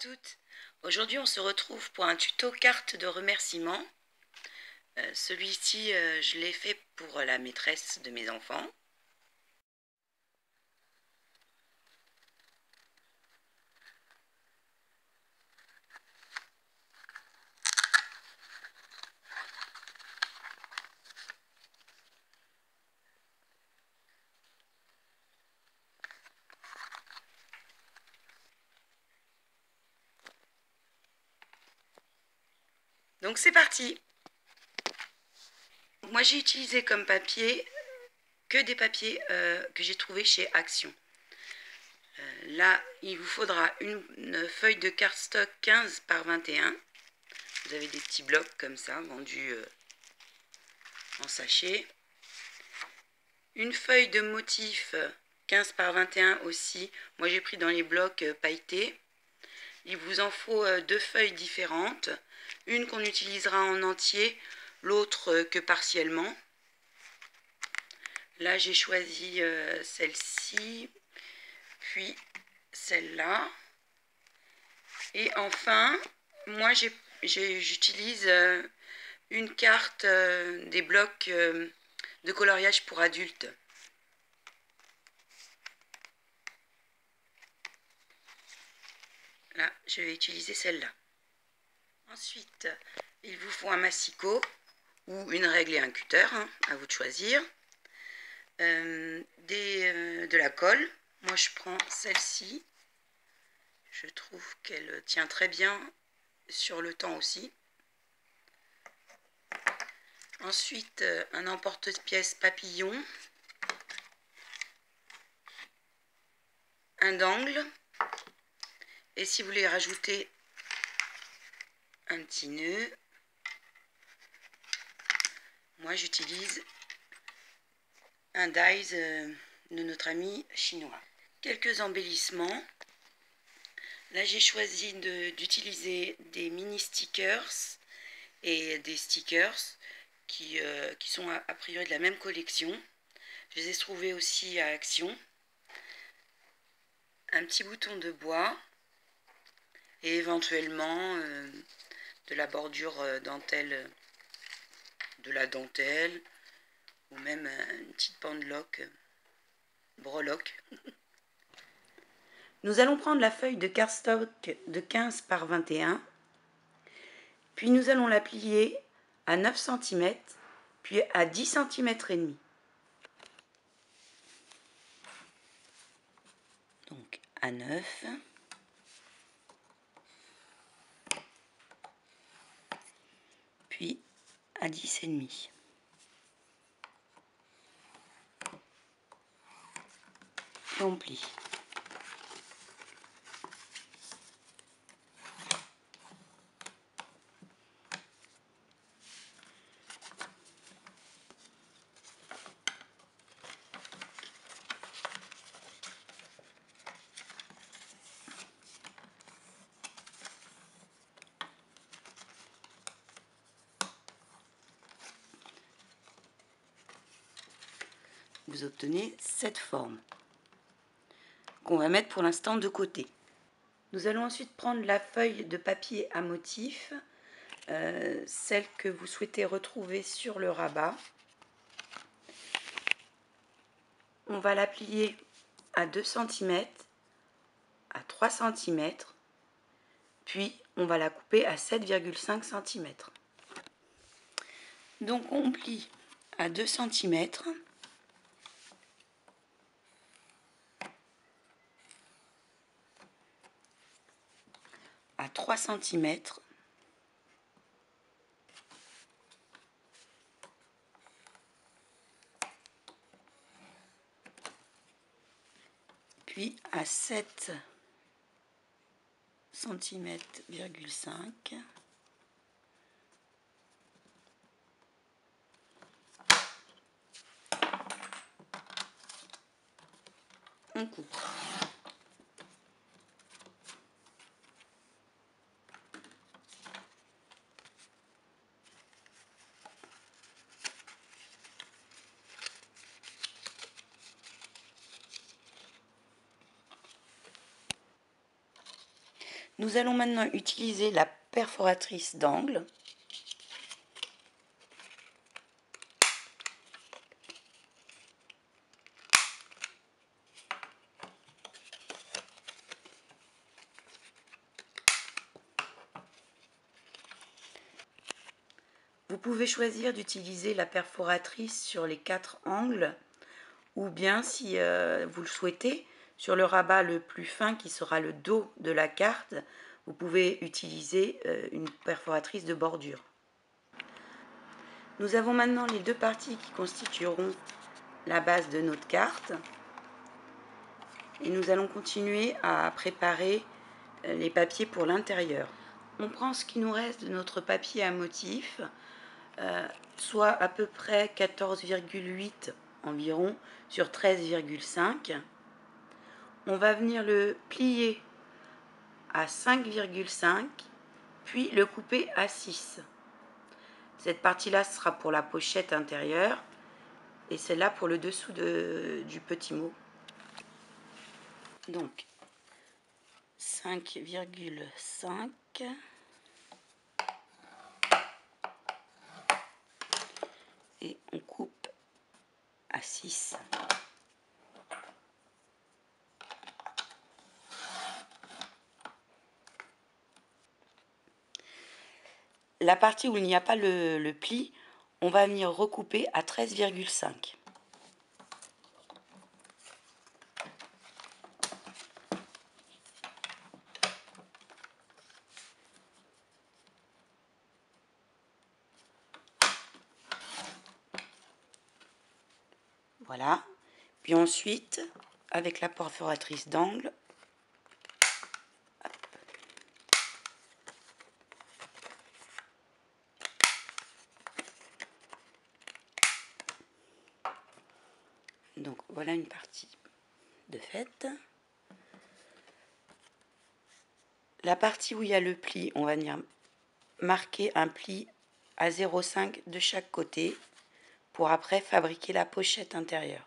toutes. Aujourd'hui on se retrouve pour un tuto carte de remerciement. Celui-ci je l'ai fait pour la maîtresse de mes enfants. Donc c'est parti. Moi j'ai utilisé comme papier que des papiers que j'ai trouvé chez Action. Là il vous faudra une feuille de cardstock 15 par 21. Vous avez des petits blocs comme ça vendus en sachet. Une feuille de motif 15 par 21 aussi. Moi j'ai pris dans les blocs pailletés. Il vous en faut deux feuilles différentes. Une qu'on utilisera en entier, l'autre que partiellement. Là j'ai choisi celle-ci, puis celle-là. Et enfin, moi j'utilise une carte des blocs de coloriage pour adultes. Là, je vais utiliser celle-là. Ensuite, il vous faut un massicot ou une règle et un cutter, hein, à vous de choisir. De la colle. Moi, je prends celle-ci. Je trouve qu'elle tient très bien sur le temps aussi. Ensuite, un emporte-pièce papillon. Un d'angle. Et si vous voulez rajouter un petit nœud, moi j'utilise un dies de notre ami chinois. Quelques embellissements. Là j'ai choisi d'utiliser des mini stickers et des stickers qui sont a priori de la même collection. Je les ai trouvés aussi à Action. Un petit bouton de bois et éventuellement de la bordure dentelle, de la dentelle, ou même une petite pendeloque, breloque. Nous allons prendre la feuille de cardstock de 15 par 21, puis nous allons la plier à 9 cm, puis à 10 cm et demi. Donc à 9, puis à 10 et demi. Et on plie. Vous obtenez cette forme qu'on va mettre pour l'instant de côté. Nous allons ensuite prendre la feuille de papier à motif, celle que vous souhaitez retrouver sur le rabat. On va la plier à 2 cm, à 3 cm, puis on va la couper à 7,5 cm. Donc on plie à 2 cm, à 3 cm, puis à 7 cm,5 on coupe. Nous allons maintenant utiliser la perforatrice d'angle. Vous pouvez choisir d'utiliser la perforatrice sur les 4 angles ou bien, si vous le souhaitez, sur le rabat le plus fin qui sera le dos de la carte, vous pouvez utiliser une perforatrice de bordure. Nous avons maintenant les deux parties qui constitueront la base de notre carte et nous allons continuer à préparer les papiers pour l'intérieur. On prend ce qui nous reste de notre papier à motif, soit à peu près 14,8 environ sur 13,5. On va venir le plier à 5,5 puis le couper à 6. Cette partie-là sera pour la pochette intérieure et celle-là pour le dessous du petit mot. Donc 5,5 et on coupe à 6. La partie où il n'y a pas le pli, on va venir recouper à 13,5. Voilà. Puis ensuite, avec la perforatrice d'angle, donc voilà une partie de faite. La partie où il y a le pli, on va venir marquer un pli à 0,5 de chaque côté pour après fabriquer la pochette intérieure.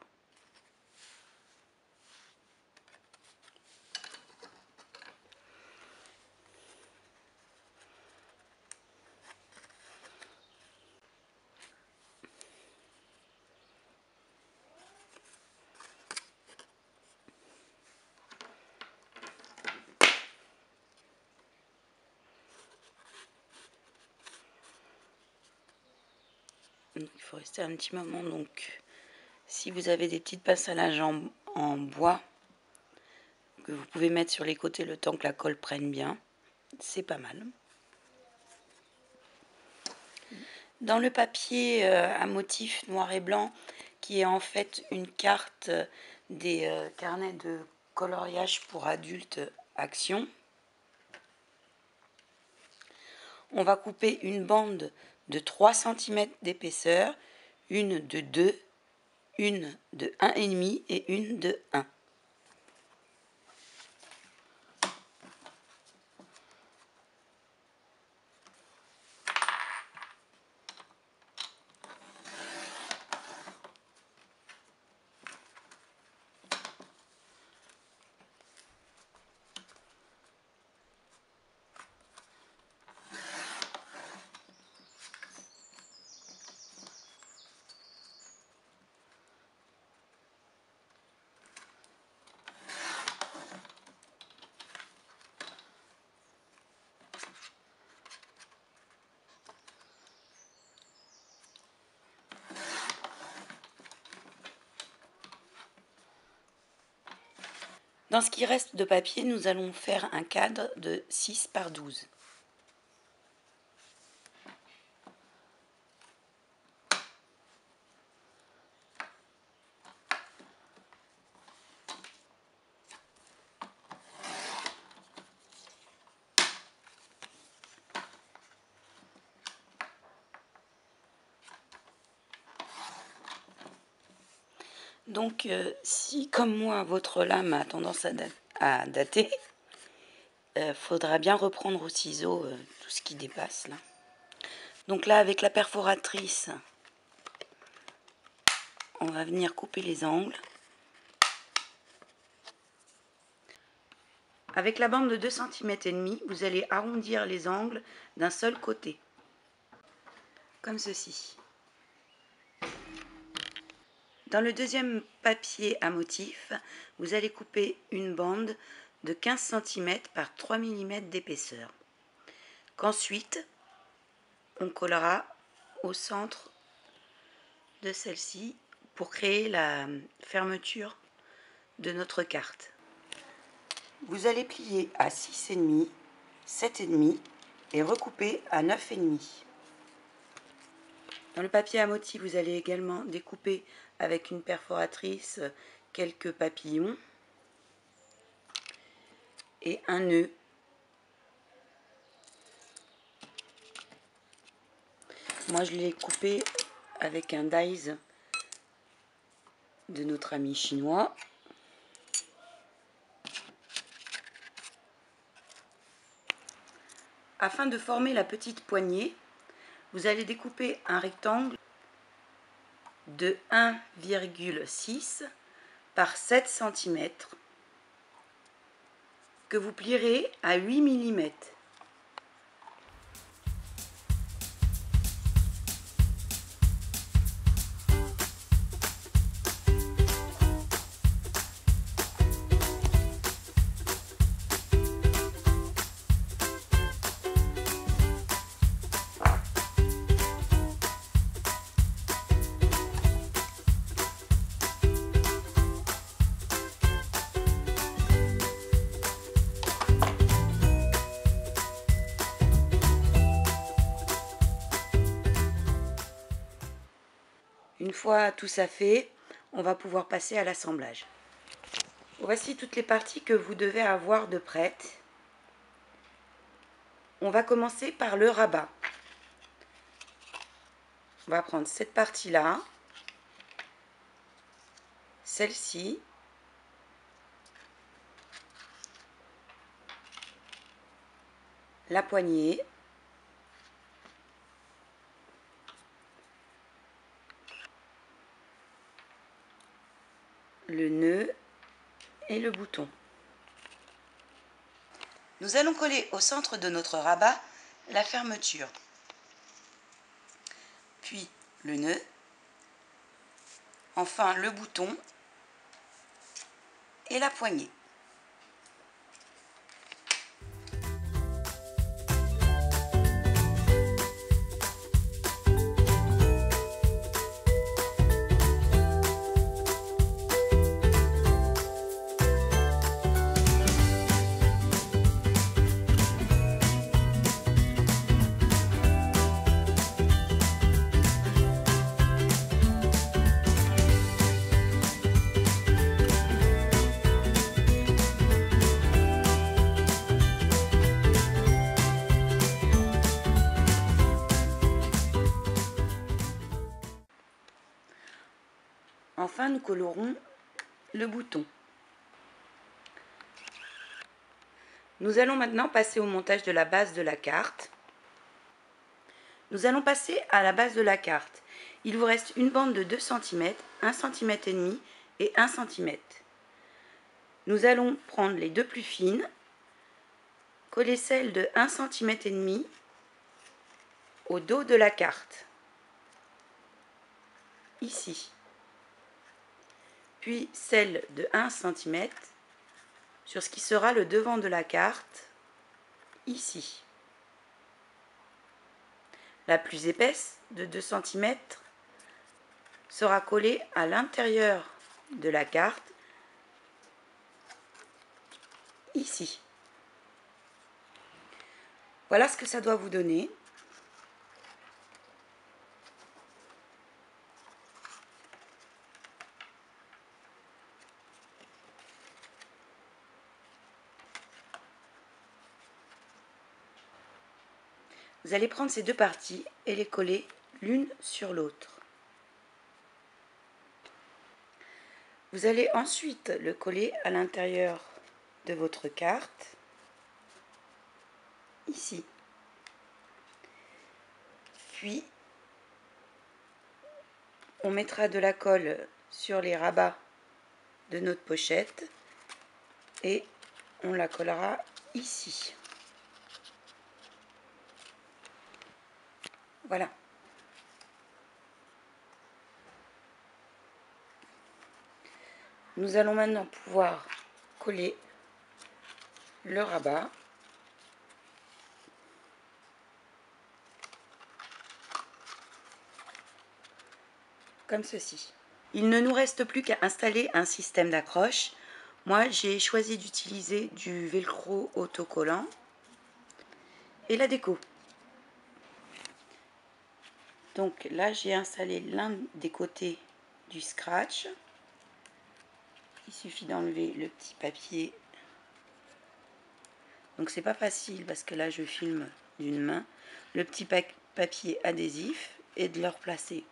Donc, il faut rester un petit moment. Donc, si vous avez des petites pinces à linge en bois que vous pouvez mettre sur les côtés le temps que la colle prenne bien, c'est pas mal. Dans le papier à motif noir et blanc, qui est en fait une carte des carnets de coloriage pour adultes Action, on va couper une bande de 3 cm d'épaisseur, une de 2, une de 1,5 et une de 1. Dans ce qui reste de papier, nous allons faire un cadre de 6 par 12. Donc, si comme moi, votre lame a tendance à dater, faudra bien reprendre au ciseau tout ce qui dépasse là. Donc là, avec la perforatrice, on va venir couper les angles. Avec la bande de 2,5 cm, vous allez arrondir les angles d'un seul côté, comme ceci. Dans le deuxième papier à motif, vous allez couper une bande de 15 cm par 3 mm d'épaisseur, qu'ensuite on collera au centre de celle-ci pour créer la fermeture de notre carte. Vous allez plier à 6,5, 7,5 et recouper à 9,5. Dans le papier à motif, vous allez également découper avec une perforatrice quelques papillons et un nœud. Moi, je l'ai coupé avec un dies de notre ami chinois. Afin de former la petite poignée, vous allez découper un rectangle de 1,6 par 7 cm que vous plierez à 8 mm. Une fois tout ça fait, on va pouvoir passer à l'assemblage. Voici toutes les parties que vous devez avoir de prêtes. On va commencer par le rabat. On va prendre cette partie-là, celle-ci, la poignée, le nœud et le bouton. Nous allons coller au centre de notre rabat la fermeture, puis le nœud, enfin le bouton et la poignée. Enfin, nous collerons le bouton. Nous allons maintenant passer au montage de la base de la carte. Nous allons passer à la base de la carte. Il vous reste une bande de 2 cm, 1,5 cm et 1 cm. Nous allons prendre les deux plus fines, coller celle de 1,5 cm au dos de la carte, ici. Puis celle de 1 cm sur ce qui sera le devant de la carte, ici. La plus épaisse, de 2 cm, sera collée à l'intérieur de la carte, ici. Voilà ce que ça doit vous donner. Vous allez prendre ces deux parties et les coller l'une sur l'autre. Vous allez ensuite le coller à l'intérieur de votre carte, ici. Puis, on mettra de la colle sur les rabats de notre pochette et on la collera ici. Voilà. Nous allons maintenant pouvoir coller le rabat. Comme ceci. Il ne nous reste plus qu'à installer un système d'accroche. Moi, j'ai choisi d'utiliser du velcro autocollant et la déco. Donc là, j'ai installé l'un des côtés du scratch. Il suffit d'enlever le petit papier. Donc c'est pas facile parce que là, je filme d'une main. Le petit papier adhésif et de le replacer.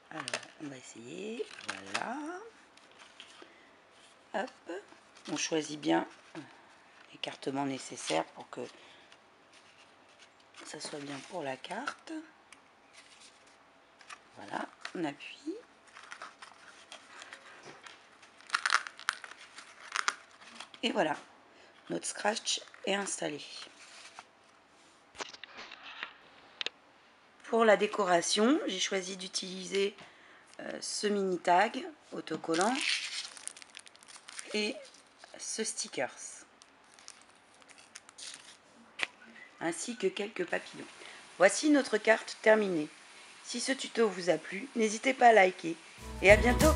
Alors, on va essayer. Voilà. Hop. On choisit bien l'écartement nécessaire pour que ça soit bien pour la carte. Voilà, on appuie. Et voilà, notre scratch est installé. Pour la décoration, j'ai choisi d'utiliser ce mini tag autocollant et ce stickers, ainsi que quelques papillons. Voici notre carte terminée. Si ce tuto vous a plu, n'hésitez pas à liker et à bientôt!